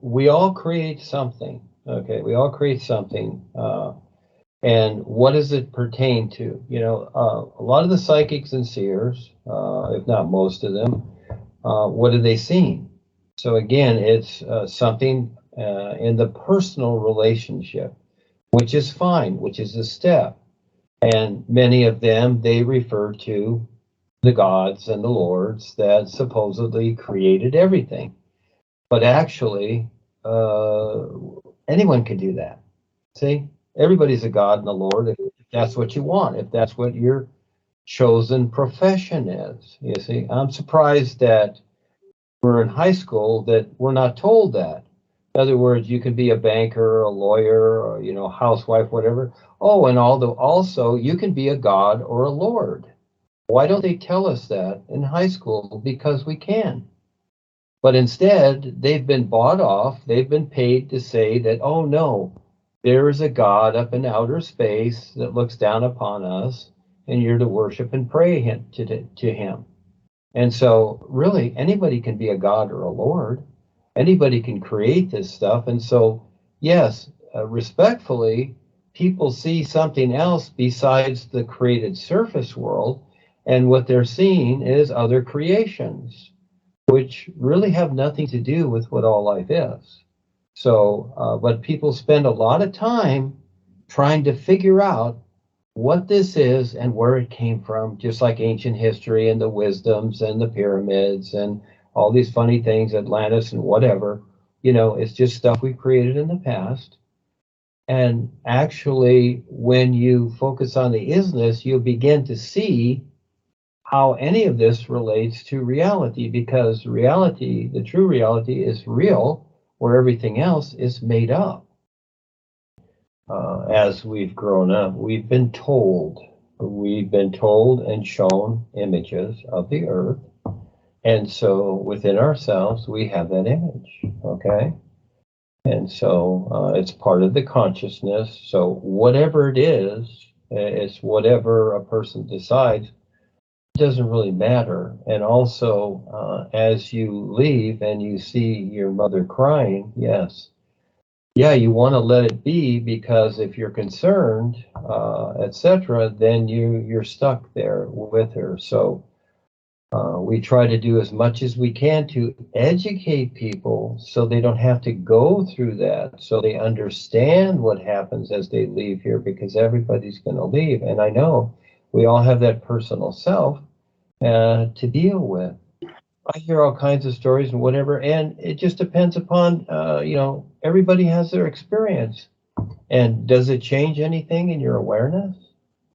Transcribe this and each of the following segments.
we all create something. Okay, we all create something. And what does it pertain to? You know, a lot of the psychics and seers, if not most of them, what have they seen? So again, it's something in the personal relationship, which is fine, which is a step. And many of them, they refer to the gods and the lords that supposedly created everything. But actually, anyone can do that. See, everybody's a god and a lord if that's what you want, if that's what your chosen profession is. You see, I'm surprised that we're in high school that we're not told that. In other words, you can be a banker, a lawyer, or, you know, housewife, whatever. Oh, and also you can be a god or a lord. Why don't they tell us that in high school? Because we can. But instead, they've been bought off. They've been paid to say that, oh no, there is a God up in outer space that looks down upon us, and you're to worship and pray to him. And so really anybody can be a god or a lord. Anybody can create this stuff. And so, yes, respectfully, people see something else besides the created surface world, and what they're seeing is other creations, which really have nothing to do with what all life is. So, but people spend a lot of time trying to figure out what this is and where it came from, just like ancient history and the wisdoms and the pyramids and all these funny things, Atlantis and whatever. You know, it's just stuff we created in the past. And actually, when you focus on the isness, you'll begin to see how any of this relates to reality, because reality, the true reality, is real, where everything else is made up. As we've grown up, we've been told and shown images of the earth. And so within ourselves, we have that image, okay? And so it's part of the consciousness. So whatever it is, it's whatever a person decides. It doesn't really matter. And also, as you leave and you see your mother crying, yes, yeah, you want to let it be, because if you're concerned, etc., then you're stuck there with her. So we try to do as much as we can to educate people so they don't have to go through that, so they understand what happens as they leave here, because everybody's going to leave. And I know we all have that personal self to deal with. I hear all kinds of stories and whatever, and it just depends upon, you know, everybody has their experience. And does it change anything in your awareness?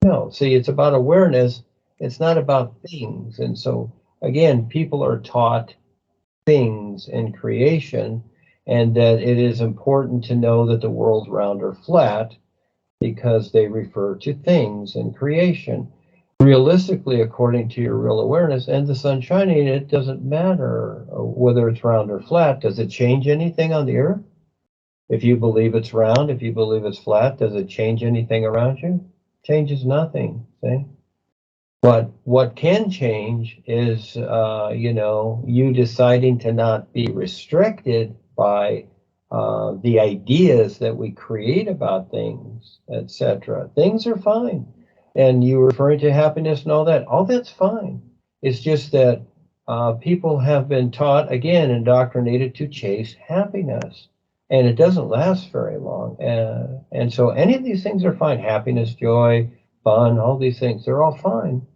No. See, it's about awareness. It's not about things. And so, again, people are taught things in creation, and that it is important to know that the world's round or flat because they refer to things in creation. Realistically, according to your real awareness and the sun shining, it doesn't matter whether it's round or flat. Does it change anything on the earth? If you believe it's round, if you believe it's flat, does it change anything around you? Changes nothing, see? But what can change is, you know, you deciding to not be restricted by the ideas that we create about things, etc. Things are fine. And you were referring to happiness and all that's fine. It's just that people have been taught, again, indoctrinated to chase happiness. And it doesn't last very long. And so any of these things are fine. Happiness, joy, fun, all these things, they're all fine.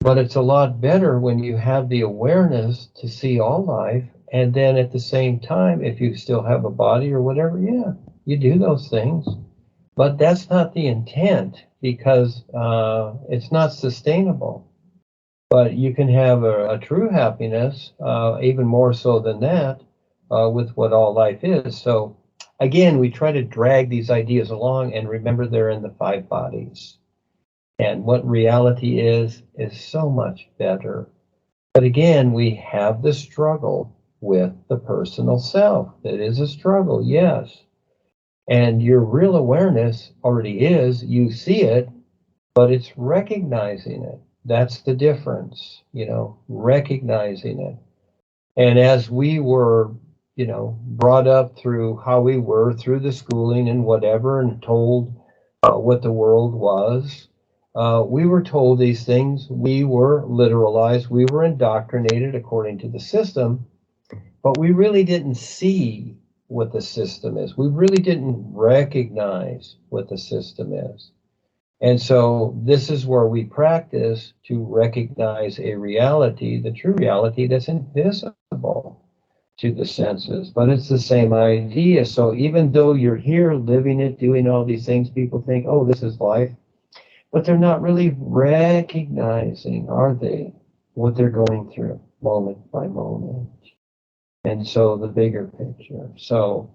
But it's a lot better when you have the awareness to see all life. And then at the same time, if you still have a body or whatever, yeah, you do those things. But that's not the intent, because it's not sustainable. But you can have a true happiness, even more so than that, with what all life is. So again, we try to drag these ideas along, and remember they're in the 5 bodies. And what reality is so much better. But again, we have the struggle with the personal self. It is a struggle, yes. And your real awareness already is, you see it, but it's recognizing it. That's the difference, you know, recognizing it. And as we were, brought up through how we were, through the schooling and whatever, and told what the world was, we were told these things. We were literalized. We were indoctrinated according to the system, but we really didn't see what the system is. We really didn't recognize what the system is. And so this is where we practice to recognize a reality, the true reality that's invisible to the senses. But it's the same idea. So even though you're here living it, doing all these things, people think, oh, this is life. But they're not really recognizing, are they, what they're going through moment by moment. And so the bigger picture. So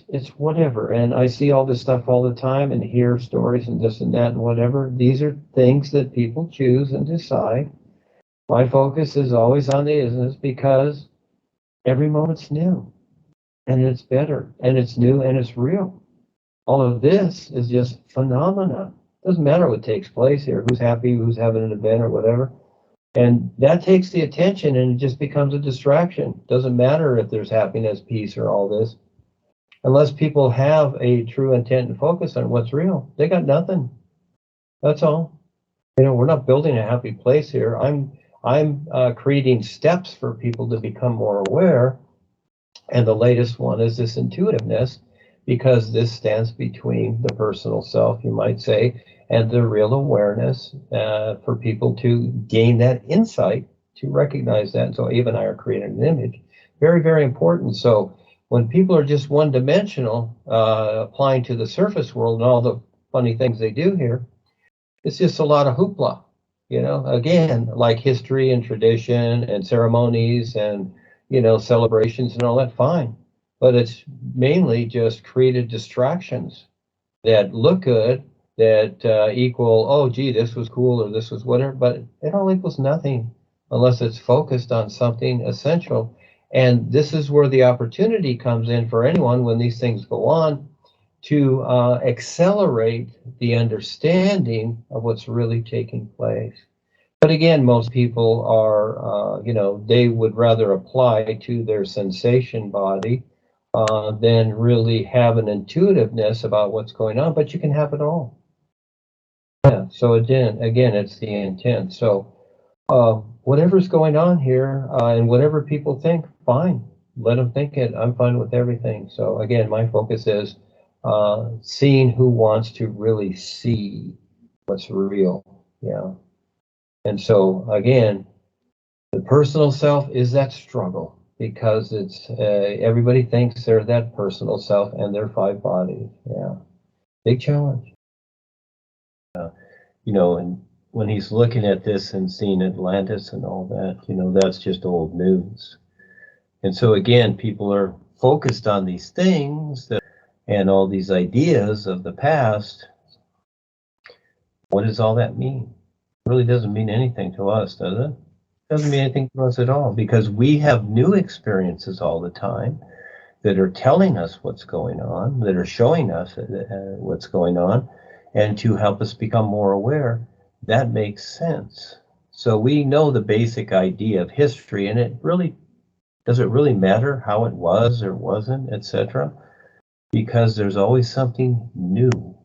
it's whatever. And I see all this stuff all the time and hear stories and this and that and whatever. These are things that people choose and decide. My focus is always on the isness, because every moment's new and it's better and it's new and it's real. All of this is just phenomena. Doesn't matter what takes place here, who's happy, who's having an event or whatever. And that takes the attention and it just becomes a distraction. Doesn't matter if there's happiness, peace, or all this. Unless people have a true intent and focus on what's real, they got nothing. That's all. We're not building a happy place here. I'm creating steps for people to become more aware. And the latest one is this intuitiveness, because this stands between the personal self, you might say, and the real awareness, for people to gain that insight, to recognize that. And so Eve and I are creating an image. Very, very important. So when people are just one-dimensional, applying to the surface world and all the funny things they do here, it's just a lot of hoopla. Again, like history and tradition and ceremonies and, celebrations and all that, fine. But it's mainly just created distractions that look good, that equal, oh, gee, this was cool or this was whatever, but it all equals nothing unless it's focused on something essential. And this is where the opportunity comes in for anyone when these things go on to accelerate the understanding of what's really taking place. But again, most people are, they would rather apply to their sensation body than really have an intuitiveness about what's going on, but you can have it all. Yeah, so again, it's the intent. So whatever's going on here and whatever people think, fine. Let them think it. I'm fine with everything. So again, my focus is seeing who wants to really see what's real. Yeah. And so again, the personal self is that struggle, because it's everybody thinks they're that personal self and their 5 bodies. Yeah. Big challenge. And when he's looking at this and seeing Atlantis and all that, that's just old news. And so again, people are focused on these things and all these ideas of the past. What does all that mean? It really doesn't mean anything to us, does it? It doesn't mean anything to us at all, because we have new experiences all the time that are telling us what's going on, that are showing us what's going on, and to help us become more aware. That makes sense. So we know the basic idea of history, and does it really matter how it was or wasn't, etc.? Because there's always something new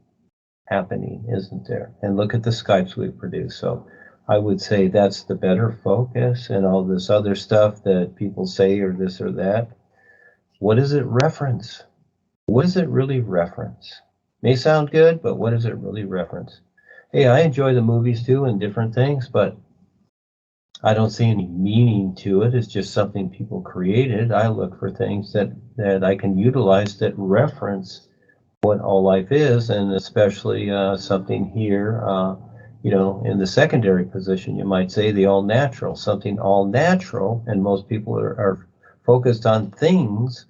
happening, isn't there? And look at the SKYPEs we produce. So I would say that's the better focus, and all this other stuff that people say or this or that. What does it reference? What does it really reference? May sound good, but what does it really reference? Hey, I enjoy the movies too and different things, but I don't see any meaning to it. It's just something people created. I look for things that I can utilize that reference what all life is, and especially something here, in the secondary position, you might say the all natural, something all natural. And most people are focused on things,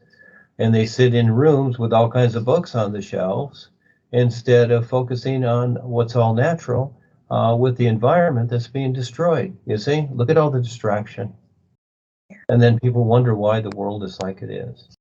and they sit in rooms with all kinds of books on the shelves instead of focusing on what's all natural with the environment that's being destroyed. You see, look at all the distraction. And then people wonder why the world is like it is.